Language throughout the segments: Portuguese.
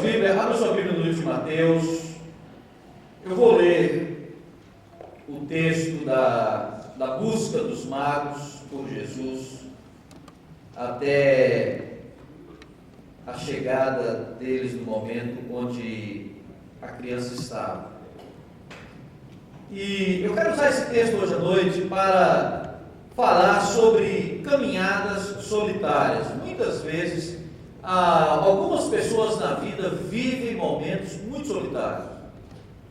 Bíblia, abra sua Bíblia no livro de Mateus. Eu vou ler o texto da busca dos magos por Jesus até a chegada deles no momento onde a criança estava. E eu quero usar esse texto hoje à noite para falar sobre caminhadas solitárias. Muitas vezes, algumas pessoas na vida vivem momentos muito solitários,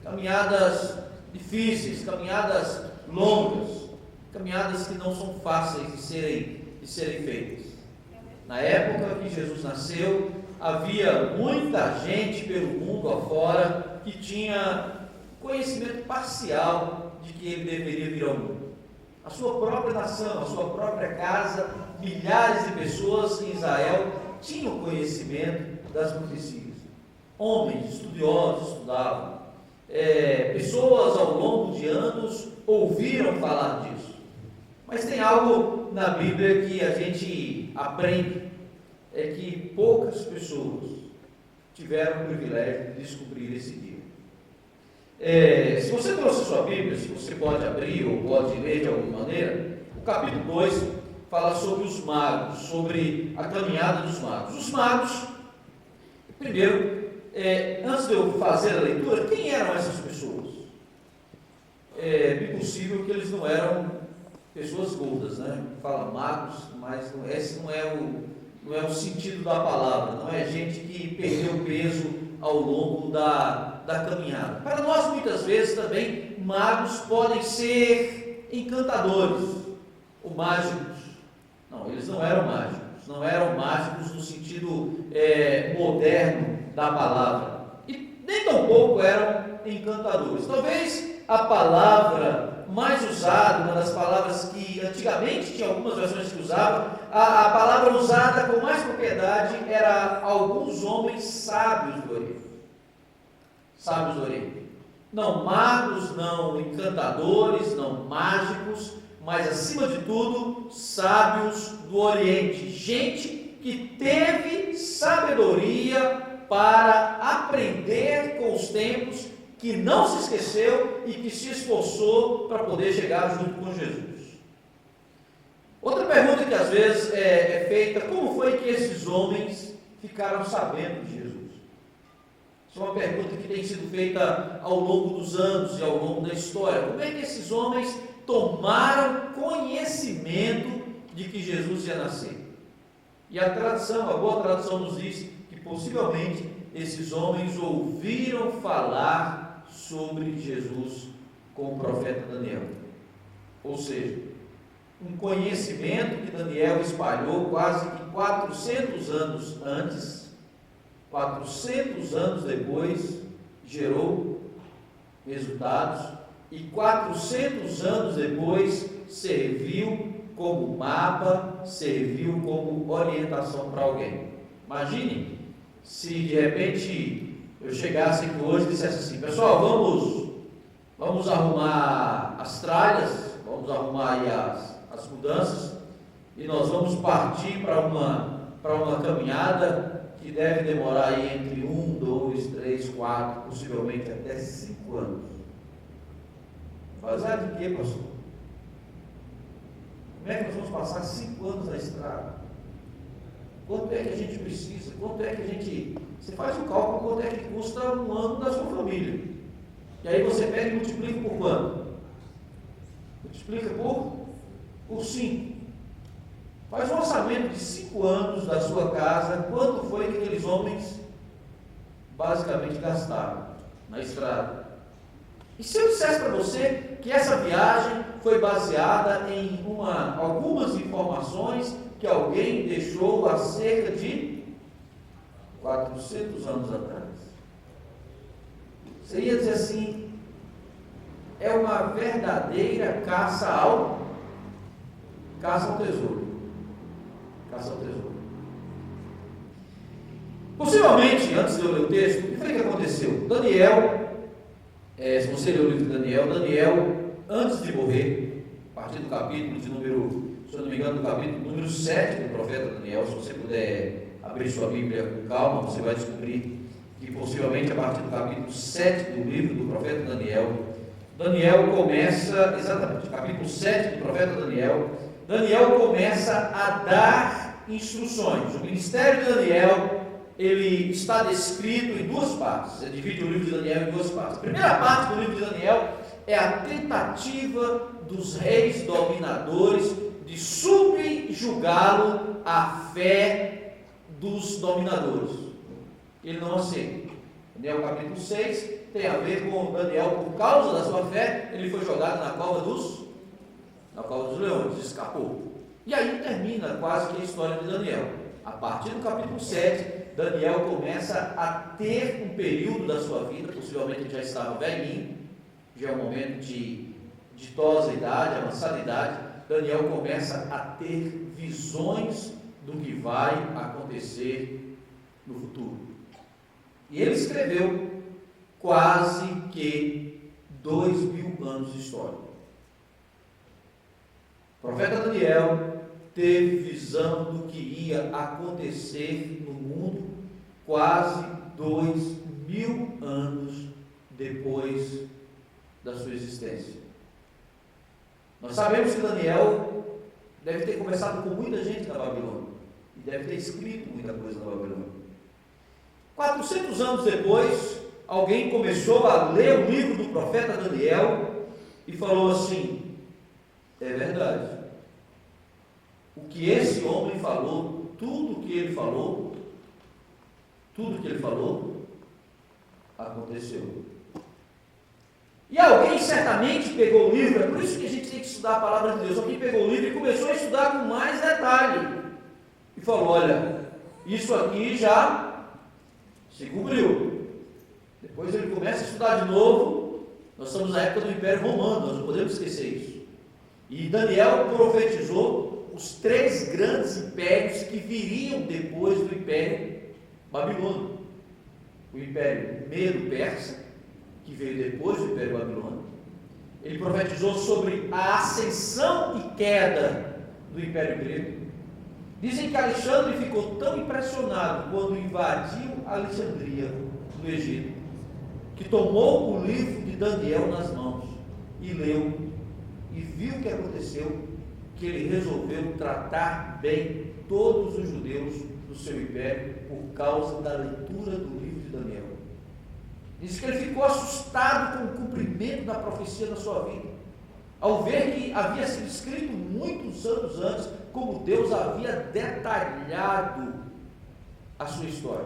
caminhadas difíceis, caminhadas longas, caminhadas que não são fáceis de serem feitas. Na época que Jesus nasceu, havia muita gente pelo mundo afora que tinha conhecimento parcial de que ele deveria vir ao mundo. A sua própria nação, a sua própria casa, milhares de pessoas em Israel tinham conhecimento das profecias. Homens estudiosos estudavam. Pessoas ao longo de anos ouviram falar disso. Mas tem algo na Bíblia que a gente aprende, é que poucas pessoas tiveram o privilégio de descobrir esse dia. Se você trouxe sua Bíblia, se você pode abrir ou pode ler de alguma maneira, o capítulo 2 fala sobre os magos, sobre a caminhada dos magos. Os magos, primeiro, antes de eu fazer a leitura, quem eram essas pessoas? É bem possível que eles não eram pessoas gordas, né? Fala magos, mas esse não é o sentido da palavra, não é gente que perdeu peso ao longo da caminhada. Para nós, muitas vezes também, magos podem ser encantadores ou mágicos. Não, eles não eram mágicos no sentido moderno da palavra, e nem tampouco eram encantadores. Talvez a palavra mais usada, uma das palavras que antigamente tinha algumas versões que usavam, a palavra usada com mais propriedade era alguns homens sábios do Oriente. Sábios do Oriente. Não magos, não encantadores, não mágicos, mas acima de tudo, sábios do Oriente. Gente que teve sabedoria para aprender com os tempos, que não se esqueceu e que se esforçou para poder chegar junto com Jesus. Outra pergunta que às vezes é feita: como foi que esses homens ficaram sabendo de Jesus? Isso é uma pergunta que tem sido feita ao longo dos anos e ao longo da história. Como é que esses homens tomaram conhecimento de que Jesus ia nascer? E a boa tradição nos diz que possivelmente esses homens ouviram falar sobre Jesus com o profeta Daniel. Ou seja, um conhecimento que Daniel espalhou quase que 400 anos antes, 400 anos depois, gerou resultados, e 400 anos depois serviu como mapa, serviu como orientação para alguém. Imagine se de repente eu chegasse aqui hoje e dissesse assim: pessoal, vamos arrumar as tralhas, vamos arrumar aí as mudanças, e nós vamos partir para uma caminhada que deve demorar aí entre 1, 2, 3, 4, possivelmente até 5 anos. Fazer de quê, pastor? Como é que nós vamos passar 5 anos na estrada? Quanto é que a gente precisa? Quanto é que a gente... Você faz o cálculo quanto é que custa um ano da sua família. E aí você pega e multiplica por quanto? Multiplica por 5. Faz um orçamento de 5 anos da sua casa. Quanto foi que aqueles homens basicamente gastaram na estrada? E se eu dissesse para você que essa viagem foi baseada em algumas informações que alguém deixou há cerca de 400 anos atrás? Você ia dizer assim: é uma verdadeira caça ao tesouro. Caça ao tesouro. Possivelmente, antes de eu ler o texto, o que foi que aconteceu? Daniel, se você ler o livro de Daniel, antes de morrer, a partir do capítulo de número, se eu não me engano, do capítulo número 7 do profeta Daniel, se você puder abrir sua Bíblia com calma, você vai descobrir que possivelmente a partir do capítulo 7 do livro do profeta Daniel, Daniel começa, exatamente, capítulo 7 do profeta Daniel, Daniel começa a dar instruções. O ministério de Daniel, ele está descrito em duas partes. Você divide o livro de Daniel em duas partes. A primeira parte do livro de Daniel é a tentativa dos reis dominadores de subjugá-lo à fé dos dominadores. Ele não aceita. Daniel capítulo 6 tem a ver com Daniel, por causa da sua fé, ele foi jogado na cova dos leões, escapou. E aí termina quase que a história de Daniel. A partir do capítulo 7, Daniel começa a ter um período da sua vida, possivelmente ele já estava velhinho, já é um momento de ditosa idade, avançada idade. Daniel começa a ter visões do que vai acontecer no futuro. E ele escreveu quase que 2000 anos de história. O profeta Daniel teve visão do que ia acontecer no mundo quase 2000 anos depois da sua existência. Nós sabemos que Daniel deve ter conversado com muita gente na Babilônia e deve ter escrito muita coisa na Babilônia. 400 anos depois, alguém começou a ler o livro do profeta Daniel e falou assim: é verdade, o que esse homem falou, tudo que ele falou, aconteceu. E alguém certamente pegou o livro, é por isso que a gente tem que estudar a palavra de Deus. Alguém pegou o livro e começou a estudar com mais detalhe e falou: olha, isso aqui já se cumpriu. Depois ele começa a estudar de novo. Nós estamos na época do Império Romano, nós não podemos esquecer isso. E Daniel profetizou os 3 grandes impérios que viriam depois do Império Babilônico. O Império Medo-Persa, que veio depois do Império Babilônico. Ele profetizou sobre a ascensão e queda do Império Grego. Dizem que Alexandre ficou tão impressionado quando invadiu Alexandria, no Egito, que tomou o livro de Daniel nas mãos e leu, e viu o que aconteceu, que ele resolveu tratar bem todos os judeus do seu império por causa da leitura do livro de Daniel. Diz que ele ficou assustado com o cumprimento da profecia na sua vida, ao ver que havia sido escrito muitos anos antes, como Deus havia detalhado a sua história.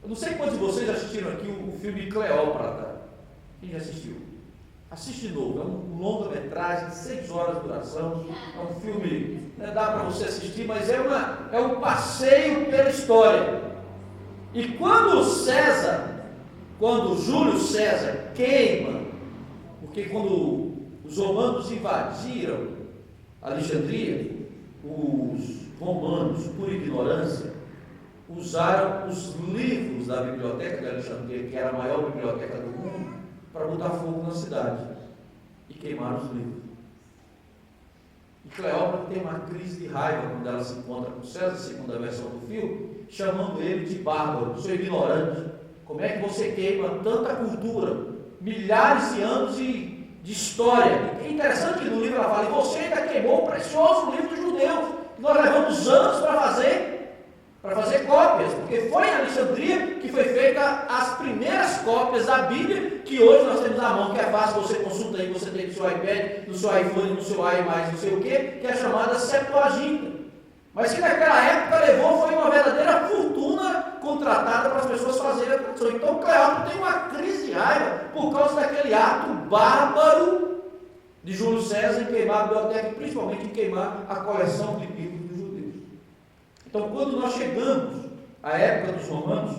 Eu não sei quantos de vocês assistiram aqui o filme Cleópatra. Quem já assistiu? Assiste de novo, é um longa-metragem, 6 horas de duração, é um filme, dá para você assistir, mas é um passeio pela história. E quando Júlio César queima, porque quando os romanos invadiram Alexandria, os romanos, por ignorância, usaram os livros da biblioteca de Alexandria, que era a maior biblioteca do mundo, para botar fogo na cidade e queimaram os livros. E Cleópatra tem uma crise de raiva quando ela se encontra com César, segundo a versão do filme, chamando ele de bárbaro, seu ignorante. Como é que você queima tanta cultura, milhares de anos de história? É interessante que no livro ela fala: e você ainda queimou o precioso livro dos judeus, que nós levamos anos para fazer cópias, porque foi em Alexandria que foi feita as primeiras cópias da Bíblia, que hoje nós temos na mão, que é fácil, você consulta aí, você tem no seu iPad, no seu iPhone, no seu iMac, não sei o que é a chamada Septuaginta. Mas que naquela época foi uma verdadeira fortuna contratada para as pessoas fazerem a tradução. Então Cleópatra tem uma crise de raiva por causa daquele ato bárbaro de Júlio César em queimar a biblioteca, e principalmente em queimar a coleção de livros dos judeus. Então, quando nós chegamos à época dos romanos,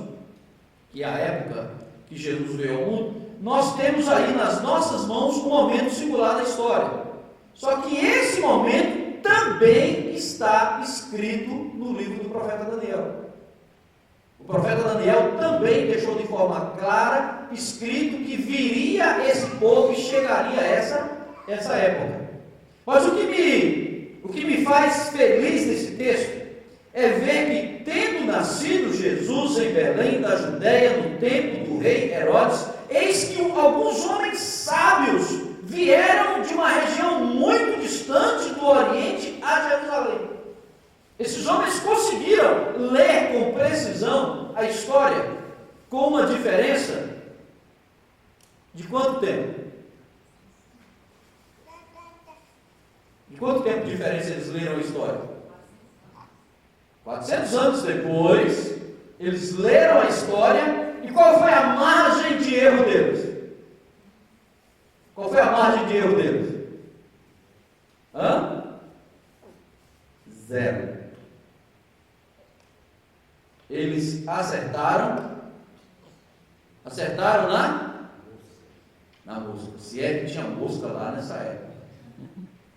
que é a época que Jesus veio ao mundo, nós temos aí nas nossas mãos um momento singular da história. Só que esse momento também está escrito no livro do profeta Daniel. O profeta Daniel também deixou de forma clara escrito que viria esse povo e chegaria a essa época. Mas o que me faz feliz nesse texto é ver que, tendo nascido Jesus em Belém da Judéia, no tempo do rei Herodes, eis que alguns homens sábios vieram de uma região muito distante do Oriente a Jerusalém. Esses homens conseguiram ler com precisão a história, com uma diferença de quanto tempo? De quanto tempo de diferença eles leram a história? 400 anos depois, eles leram a história, e qual foi a margem de erro deles? Qual foi a margem de erro deles? Zero. Eles acertaram na mosca, se é que tinha mosca lá nessa época,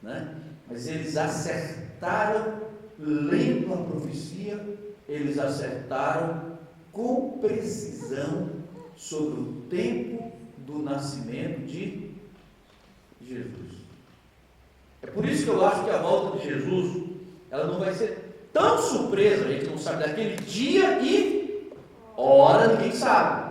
né? Mas eles acertaram lendo a profecia, eles acertaram com precisão sobre o tempo do nascimento de Jesus. É por isso que eu acho que a volta de Jesus, ela não vai ser tão surpresa, a gente não sabe daquele dia e hora, ninguém sabe.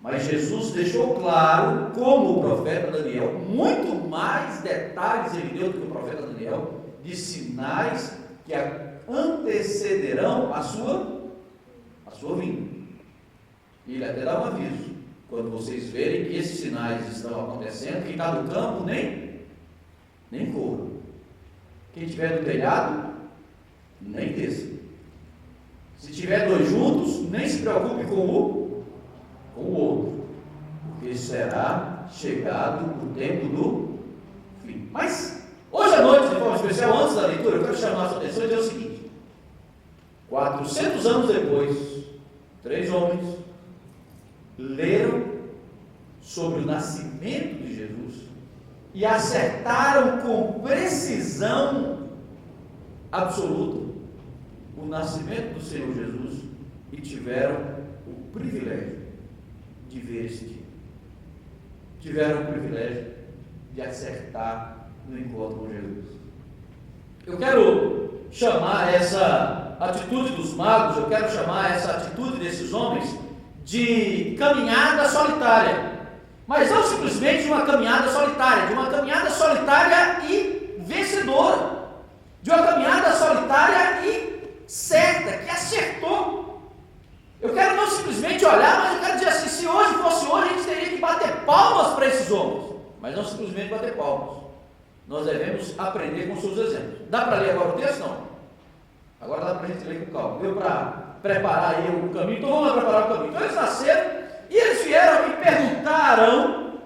Mas Jesus deixou claro, como o profeta Daniel, muito mais detalhes ele deu do que o profeta Daniel, de sinais que antecederão a sua vinda. E ele até dá um aviso: quando vocês verem que esses sinais estão acontecendo, quem está no campo nem corra. Quem estiver no telhado, nem desça. Se tiver dois juntos, nem se preocupe com o outro, porque será chegado o tempo do fim. Mas hoje à noite, de forma especial, antes da leitura, eu quero chamar a sua atenção e dizer o seguinte: 400 anos depois, 3 homens leram sobre o nascimento de Jesus e acertaram com precisão absoluta o nascimento do Senhor Jesus, e tiveram o privilégio de ver esse dia. Tiveram o privilégio de acertar no encontro com Jesus. Eu quero chamar essa atitude dos magos, eu quero chamar essa atitude desses homens de caminhada solitária. Mas não simplesmente de uma caminhada solitária, de uma caminhada solitária e vencedora. De uma caminhada solitária e certa, que acertou. Eu quero não simplesmente olhar, mas eu quero dizer assim: se hoje fosse hoje, a gente teria que bater palmas para esses homens. Mas não simplesmente bater palmas. Nós devemos aprender com seus exemplos. Dá para ler agora o texto? Não. Agora dá para a gente ler com calma. Deu para preparar aí o caminho? Então vamos lá preparar o caminho. Então eles nasceram e eles vieram e perguntaram.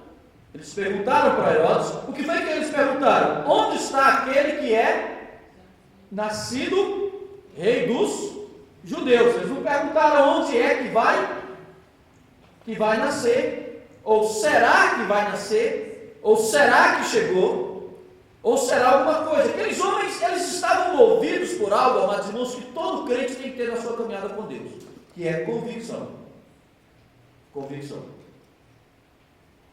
Eles perguntaram para Herodes. O que foi que eles perguntaram? Onde está aquele que é nascido rei dos judeus? Eles não perguntaram onde é que vai nascer, ou será que vai nascer, ou será que chegou, ou será alguma coisa. Aqueles homens, eles estavam movidos por algo, amados irmãos, que todo crente tem que ter na sua caminhada com Deus, que é convicção.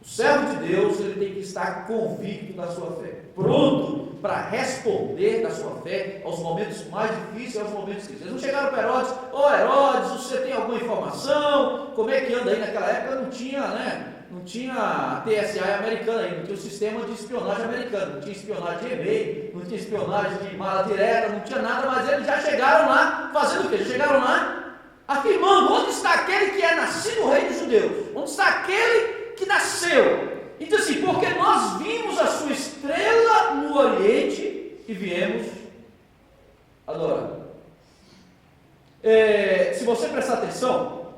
O servo de Deus, ele tem que estar convicto da sua fé, pronto para responder da sua fé aos momentos mais difíceis, aos momentos que eles não chegaram para Herodes: Herodes, você tem alguma informação? Como é que anda aí? Naquela época não tinha, não tinha TSA americana aí, não tinha o sistema de espionagem americano, não tinha espionagem de e-mail, não tinha espionagem de mala direta, não tinha nada, mas eles já chegaram lá, fazendo o quê? Chegaram lá afirmando: onde está aquele que é nascido rei dos judeus? Onde está aquele que nasceu? E diz assim: porque nós vimos a sua estrela no Oriente e viemos adorar. Se você prestar atenção,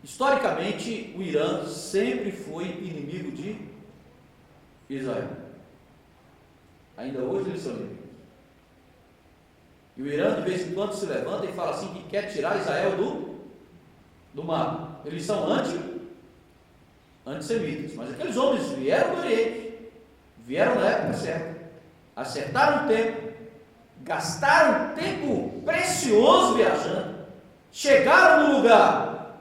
historicamente o Irã sempre foi inimigo de Israel. Ainda hoje eles são inimigos. E o Irã de vez em quando se levanta e fala assim que quer tirar Israel do mapa. Eles são antissemitas, mas aqueles homens vieram do Oriente, vieram na época certa, acertaram o tempo, gastaram tempo precioso viajando, chegaram no lugar,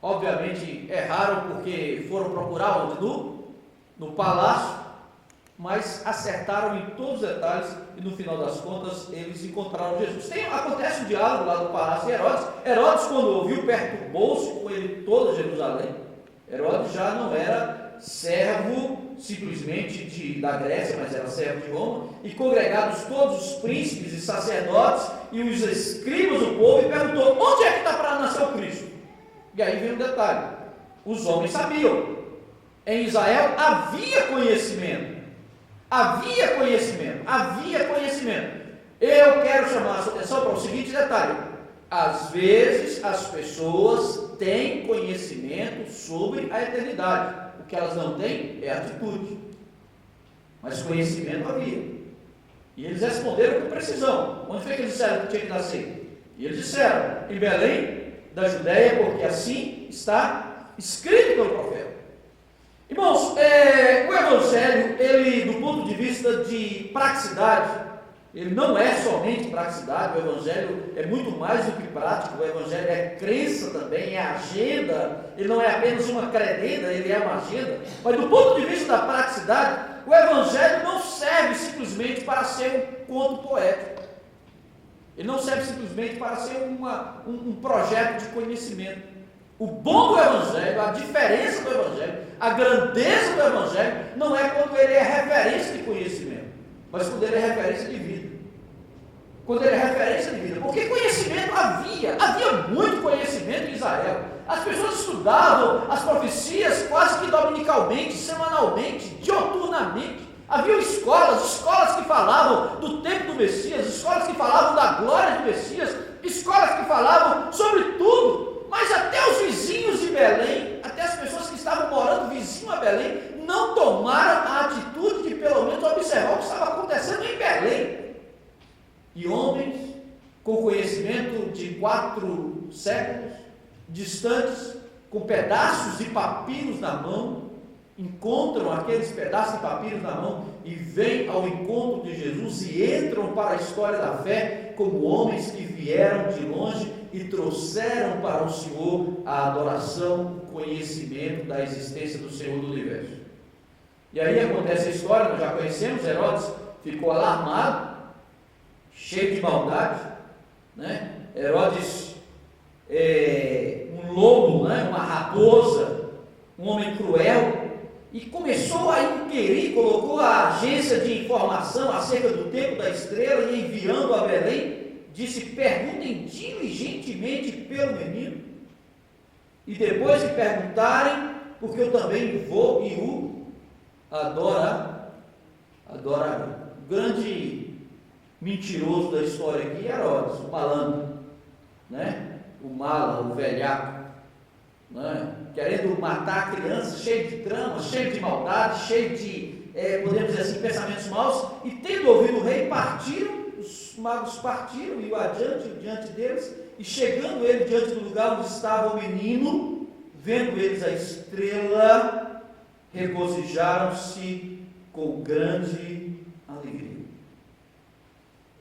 obviamente erraram porque foram procurar onde? No palácio, mas acertaram em todos os detalhes e no final das contas eles encontraram Jesus. Acontece um diálogo lá do palácio de Herodes. Herodes, quando ouviu, perturbou-se com ele toda Jerusalém. Herodes já não era servo simplesmente da Grécia, mas era servo de Roma, e congregados todos os príncipes e sacerdotes e os escribas do povo, e perguntou: onde é que está para nascer o Cristo? E aí vem um detalhe: os homens sabiam, em Israel havia conhecimento. Havia conhecimento. Eu quero chamar a sua atenção para o seguinte detalhe: às vezes as pessoas têm conhecimento sobre a eternidade, o que elas não têm é atitude, mas conhecimento havia. E eles responderam com precisão. Onde foi que eles disseram que tinha que nascer? E eles disseram: em Belém da Judéia, porque assim está escrito pelo profeta. Irmãos, o Evangelho, ele, do ponto de vista de praticidade, ele não é somente praticidade. O Evangelho é muito mais do que prático. O Evangelho é crença também, é agenda. Ele não é apenas uma credenda, ele é uma agenda. Mas do ponto de vista da praticidade, o Evangelho não serve simplesmente para ser um conto poético. Ele não serve simplesmente para ser um projeto de conhecimento. O bom do Evangelho, a diferença do Evangelho, a grandeza do Evangelho, não é quando ele é referência de conhecimento, mas quando ele é referência de vida. Quando ele é referência de vida. Porque conhecimento havia muito conhecimento em Israel. As pessoas estudavam as profecias quase que dominicalmente, semanalmente, dioturnamente. Havia escolas que falavam do tempo do Messias, escolas que falavam da glória do Messias, escolas que falavam sobre tudo. Mas até os vizinhos de Belém, até as pessoas que estavam morando vizinho a Belém, não tomaram a atitude de pelo menos observar o que estava acontecendo em Belém. E homens com conhecimento de 4 séculos, distantes, com pedaços de papiros na mão, encontram aqueles pedaços de papiros na mão e vêm ao encontro de Jesus e entram para a história da fé como homens que vieram de longe e trouxeram para o Senhor a adoração, o conhecimento da existência do Senhor do universo. E aí acontece a história, nós já conhecemos. Herodes ficou alarmado, cheio de maldade, né? Herodes um lobo, né? Uma raposa, um homem cruel, e começou a inquirir, colocou a agência de informação acerca do tempo da estrela e enviando a Belém, disse: perguntem diligentemente pelo menino, e depois que perguntarem, porque eu também vou e o adorarei. O grande mentiroso da história aqui é Herodes, o malandro, né? O mala, o velhaco, né? Querendo matar a criança, cheio de trama, cheio de maldade, cheio de, podemos dizer assim, pensamentos maus, e tendo ouvido o rei, os magos partiram e o diante deles, e chegando ele diante do lugar onde estava o menino, vendo eles a estrela, regozijaram-se com grande alegria.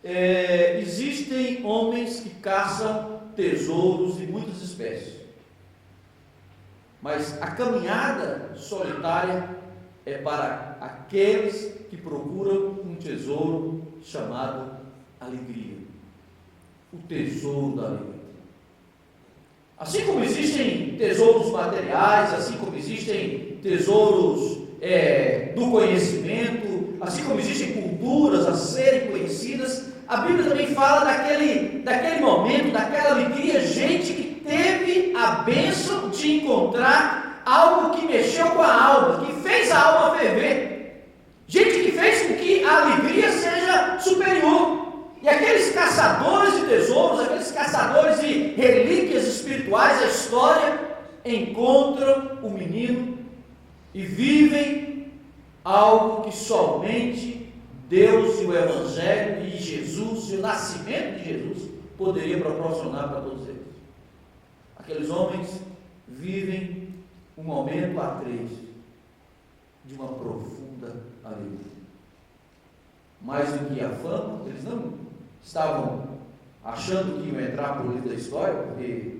Existem homens que caçam tesouros de muitas espécies, mas a caminhada solitária é para aqueles que procuram um tesouro chamado alegria. O tesouro da alegria. Assim como existem tesouros materiais, assim como existem tesouros do conhecimento, assim como existem culturas a serem conhecidas, a Bíblia também fala daquele momento, daquela alegria, gente que teve a bênção de encontrar algo que mexeu com a alma, que fez a alma ferver, gente que fez com que a alegria seja superior. E aqueles caçadores de tesouros, aqueles caçadores de relíquias espirituais da história, encontram o menino e vivem algo que somente Deus e o Evangelho e Jesus e o nascimento de Jesus poderia proporcionar para todos eles. Aqueles homens vivem um momento a 3 de uma profunda alegria. Mais do que a fama, eles não estavam achando que iam entrar para o livro da história, porque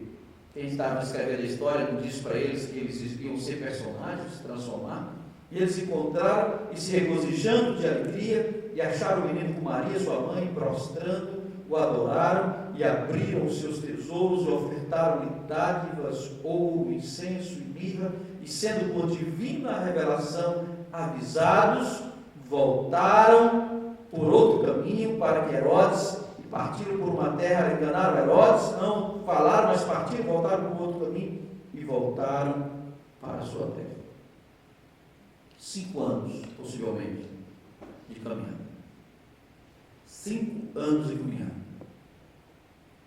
quem estava escrevendo a história não disse para eles que eles iam ser personagens, se transformar. E eles encontraram e se regozijando de alegria, e acharam o menino com Maria, sua mãe, e prostrando, o adoraram, e abriram os seus tesouros, e ofertaram-lhe dádivas, ouro, incenso e mirra, e sendo por divina revelação avisados, voltaram por outro caminho para que Herodes, e partiram por uma terra, enganaram Herodes, não falaram, mas partiram, voltaram por outro caminho, e voltaram para a sua terra. 5 anos, possivelmente, de caminhada. 5 anos de caminhada.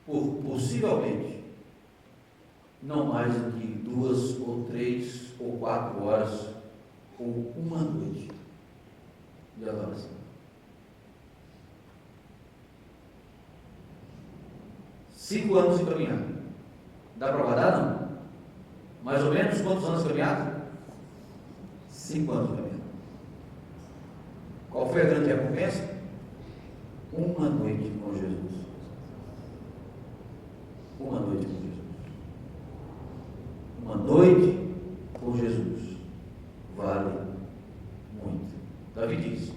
Por possivelmente não mais do que 2 ou 3 ou 4 horas ou uma noite de adoração. 5 anos de caminhada. Dá para guardar? Não. Mais ou menos quantos anos de caminhada? 5 anos de caminhada. Qual foi a grande recompensa? Uma noite com Jesus. Uma noite com Jesus. Uma noite com Jesus vale muito. Davi diz: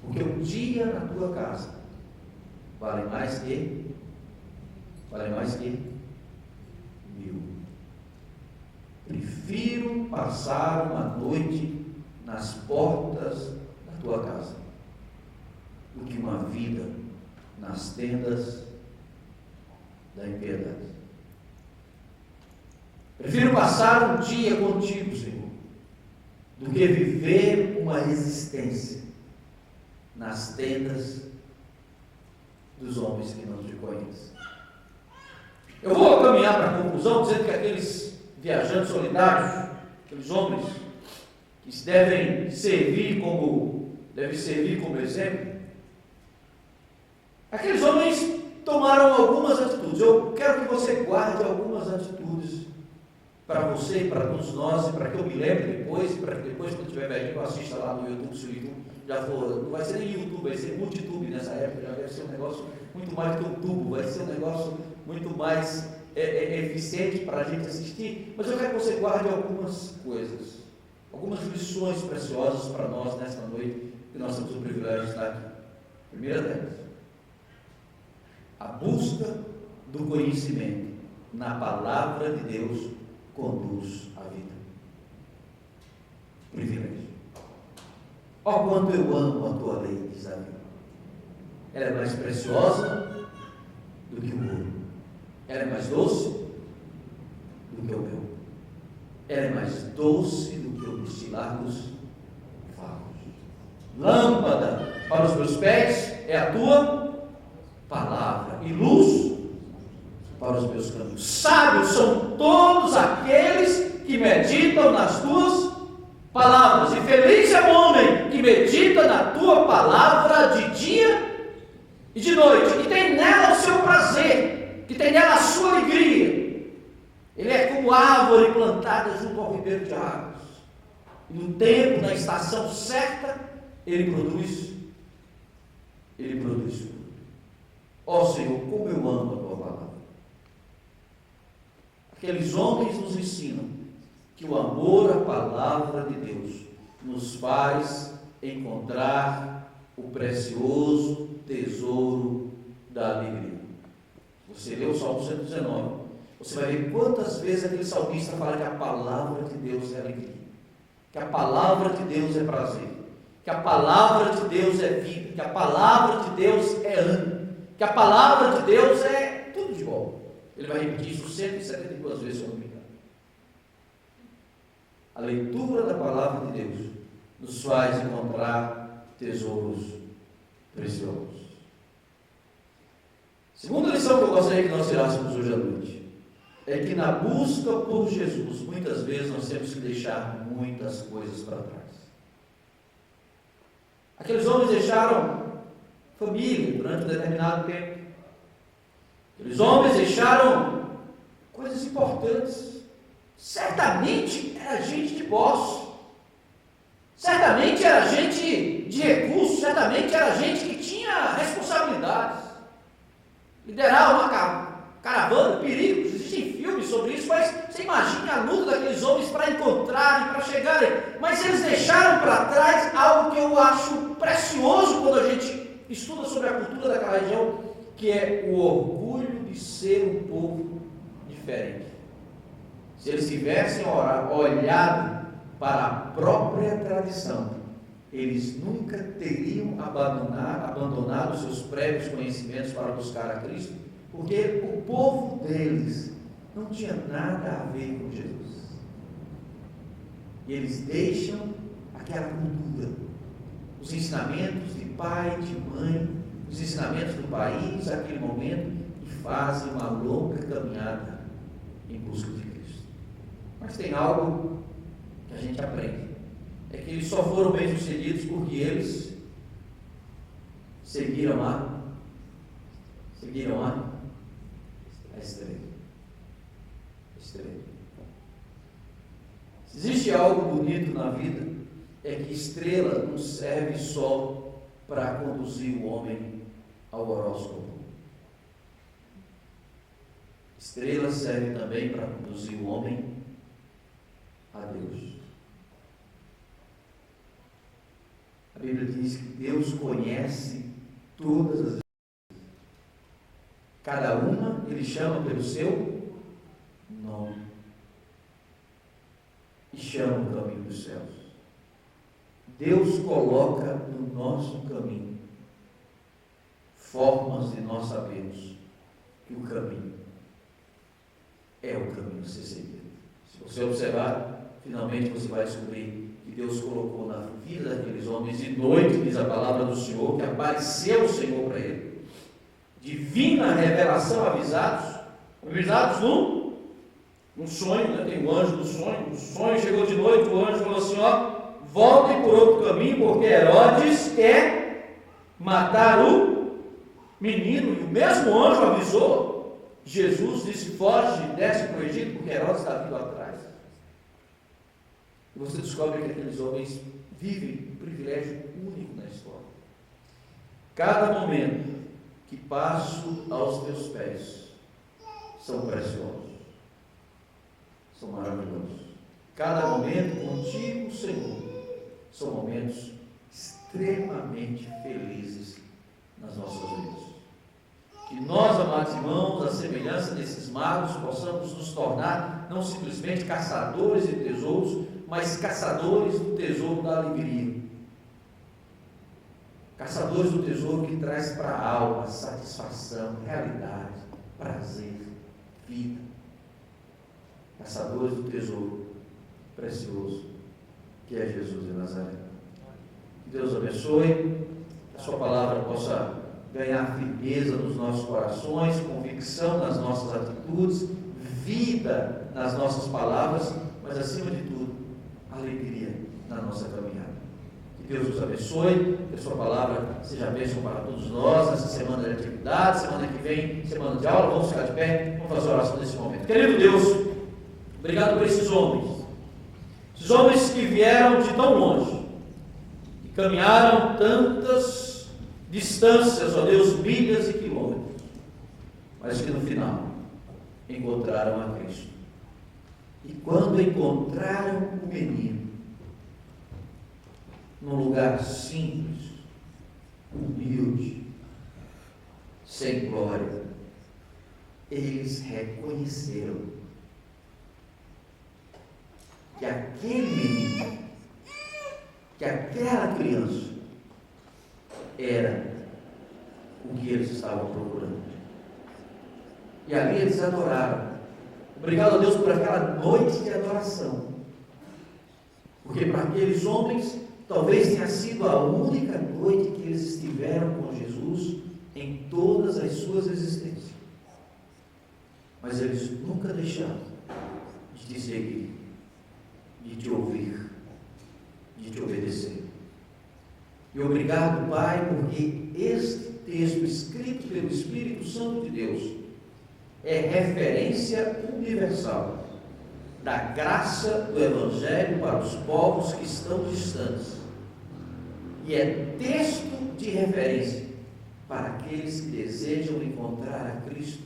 porque um dia na tua casa vale mais que 1000. Prefiro passar uma noite nas portas da tua casa do que uma vida nas tendas da impiedade. Prefiro passar um dia contigo, Senhor, do que viver uma existência nas tendas dos homens que não te conhecem. Eu vou caminhar para a conclusão dizendo que aqueles viajantes solidários, aqueles homens que devem servir como exemplo, aqueles homens tomaram algumas atitudes. Eu quero que você guarde algumas atitudes para você e para todos nós, e para que eu me lembre depois, e para que depois, quando estiver velhinho, eu assista lá no YouTube, se o YouTube já for, não vai ser nem YouTube, vai ser multitube nessa época, já deve ser um negócio muito mais do que um tubo, vai ser um negócio muito mais eficiente para a gente assistir. Mas eu quero que você guarde algumas coisas, algumas lições preciosas para nós nesta noite, que nós temos o privilégio de estar aqui. Primeira delas: a busca do conhecimento na palavra de Deus conduz à vida. Privilégio. Ó quanto eu amo a tua lei, diz Davi. Ela é mais preciosa do que o ouro. Ela é mais doce do que o mel. Ela é mais doce do que o destilar dos favos. Lâmpada para os meus pés é a tua palavra, e luz para os meus caminhos. Sábios são todos aqueles que meditam nas tuas palavras, e feliz é o homem que medita na tua palavra de dia e de noite, que tem nela o seu prazer, que tem nela a sua alegria. Ele é como árvore plantada junto ao ribeiro de águas, e no tempo, na estação certa, ele produz fruto. Ó Senhor, como eu amo a tua palavra. Aqueles homens nos ensinam que o amor à palavra de Deus nos faz encontrar o precioso tesouro da alegria. Você lê o Salmo 119, você vai ver quantas vezes aquele salmista fala que a palavra de Deus é alegria, que a palavra de Deus é prazer, que a palavra de Deus é vida, que a palavra de Deus é ânimo, que a palavra de Deus é tudo de bom. Ele vai repetir isso 172 vezes, se eu não me engano. A leitura da palavra de Deus nos faz encontrar tesouros preciosos. Segunda lição que eu gostaria que nós tirássemos hoje à noite é que na busca por Jesus, muitas vezes nós temos que deixar muitas coisas para trás. Aqueles homens deixaram família durante um determinado tempo. Aqueles homens deixaram coisas importantes. Certamente era gente de posse, certamente era gente de recursos, certamente era gente que tinha responsabilidades. Liderar uma caravana, perigos, existem filmes sobre isso, mas Você imagina a luta daqueles homens para encontrarem, para chegarem, mas eles deixaram para trás algo que eu acho precioso quando a gente estuda sobre a cultura daquela região, que é o orgulho de ser um povo diferente. Se eles tivessem olhado para a própria tradição, eles nunca teriam abandonado os seus prévios conhecimentos para buscar a Cristo, porque o povo deles não tinha nada a ver com Jesus. E eles deixam aquela cultura, os ensinamentos de pai, de mãe, os ensinamentos do país, aquele momento, e fazem uma longa caminhada em busca de Cristo. Mas tem algo que a gente aprende, é que eles só foram bem-sucedidos porque eles seguiram a estrela. Se existe algo bonito na vida, é que estrela não serve só para conduzir o homem ao horóscopo. Estrela serve também para conduzir o homem a Deus. A Bíblia diz que Deus conhece todas as estrelas. Cada uma Ele chama pelo seu nome e chama o caminho dos céus. Deus coloca no nosso caminho formas de nós sabermos que o caminho é o caminho a ser seguido. Se você observar, finalmente você vai descobrir que Deus colocou na vida daqueles homens, de noite, diz a palavra do Senhor, que apareceu o Senhor para ele. Divina revelação, avisados num sonho, né? Tem um anjo do sonho. O sonho chegou de noite, o anjo falou assim: voltem por outro caminho, porque Herodes quer matar o menino. E o mesmo anjo avisou Jesus, disse: foge, desce para o Egito, porque Herodes está vindo atrás. E você descobre que aqueles homens vivem um privilégio único na história. Cada momento que passo aos teus pés são preciosos, são maravilhosos. Cada momento contigo, Senhor, são momentos extremamente felizes nas nossas vidas. Que nós, amados irmãos, à semelhança desses magos, possamos nos tornar não simplesmente caçadores de tesouros, mas caçadores do tesouro da alegria. Caçadores do tesouro que traz para a alma satisfação, realidade, prazer, vida. Caçadores do tesouro precioso que é Jesus de Nazaré. Que Deus abençoe, que a sua palavra possa ganhar firmeza nos nossos corações, convicção nas nossas atitudes, vida nas nossas palavras, mas acima de tudo, alegria na nossa caminhada. Que Deus nos abençoe, que a sua palavra seja bênção para todos nós nessa semana de atividade, semana que vem, semana de aula. Vamos ficar de pé, vamos fazer a oração nesse momento. Querido Deus, obrigado por esses homens que vieram de tão longe, que caminharam tantas distâncias, ó Deus, milhas e quilômetros, mas que no final encontraram a Cristo. E quando encontraram o menino, num lugar simples, humilde, sem glória, eles reconheceram que aquele menino, que aquela criança era o que eles estavam procurando. E ali eles adoraram. Obrigado a Deus por aquela noite de adoração, porque para aqueles homens talvez tenha sido a única noite que eles estiveram com Jesus em todas as suas existências. Mas eles nunca deixaram de te seguir, de te ouvir, de te obedecer. E obrigado, Pai, porque este texto escrito pelo Espírito Santo de Deus é referência universal da graça do Evangelho para os povos que estão distantes. E é texto de referência para aqueles que desejam encontrar a Cristo,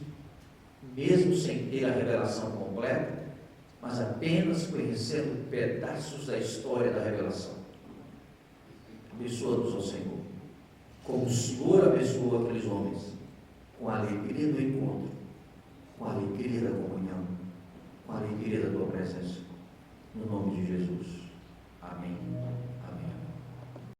mesmo sem ter a revelação completa, mas apenas conhecendo pedaços da história da revelação. Abençoa-nos, ó Senhor, como o Senhor abençoou aqueles homens, com a alegria do encontro, com a alegria da comunhão, com a alegria da tua presença.